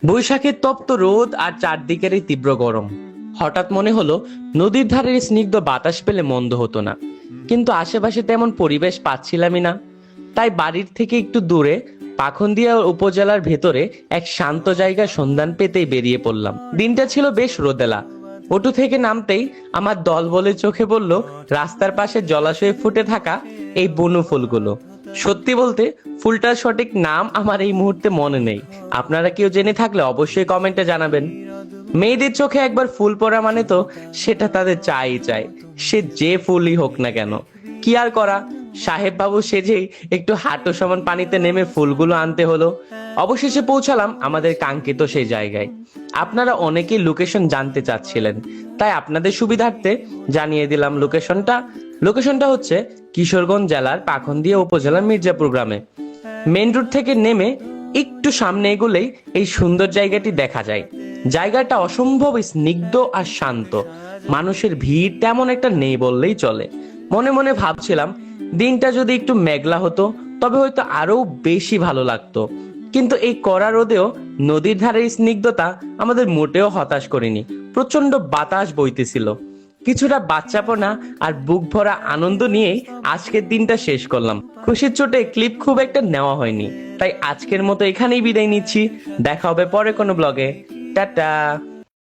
বৈশাখের তপ্ত রোদ আর চারদিকের এই তীব্র গরম। হঠাৎ মনে হলো নদীর ধারের স্নিগ্ধ বাতাস পেলে মন্দ হতো না, কিন্তু আশেপাশে তেমন পরিবেশ পাচ্ছিলামই না। তাই বাড়ির থেকে একটু দূরে পাখন্দিয়া উপজেলার ভেতরে এক শান্ত জায়গার সন্ধান পেতেই বেরিয়ে পড়লাম। দিনটা ছিল বেশ রোদেলা। অটো থেকে নামতেই আমার দল বলে চোখে পড়ল রাস্তার পাশে জলাশয়ে ফুটে থাকা এই বনু ফুলগুলো। সত্যি বলতে ফুলটার সঠিক নাম আমার এই মুহূর্তে মনে নেই। আপনারা কেউ জেনে থাকলে অবশ্যই কমেন্টে জানাবেন। মেয়েদের চোখে একবার ফুল পড়া মানে তো সেটা তাদের চাই চাই, সে যে ফুলই হোক না কেন। কি আর করা, সাহেব বাবু সেজেই একটু হাঁটু সমান পানিতে নেমে ফুলগুলো আনতে হলো। অবশেষে পৌঁছালাম আমাদের কাঙ্ক্ষিত সেই জায়গায়। আপনারা অনেকেই লোকেশন জানতে চাচ্ছিলেন, তাই আপনাদের সুবিধার্থে জানিয়ে দিলাম লোকেশনটা হচ্ছে কিশোরগঞ্জ জেলার পাখন্দিয়া উপজেলার মির্জাপুর গ্রামে। মেন রোড থেকে নেমে একটু সামনে এগুলেই এই সুন্দর জায়গাটি দেখা যায়। জায়গাটা অসম্ভব স্নিগ্ধ আর শান্ত। মানুষের ভিড় তেমন একটা নেই বললেই চলে। মনে মনে ভাবছিলাম দিনটা যদি একটু মেঘলা হতো তবে হয়তো আরো বেশি ভালো লাগতো। কিন্তু এই কড়া রোদেও নদীর ধারের স্নিগ্ধতা আমাদের মোটেও হতাশ করেনি। প্রচন্ড বাতাস বইতেছিল। কিছুটা বাচ্চাপনা আর বুক ভরা আনন্দ নিয়েই আজকের দিনটা শেষ করলাম। খুশির চোটে ক্লিপ খুব একটা নেওয়া হয়নি, তাই আজকের মতো এখানেই বিদায় নিচ্ছি। দেখা হবে পরে কোনো ব্লগে। টাটা।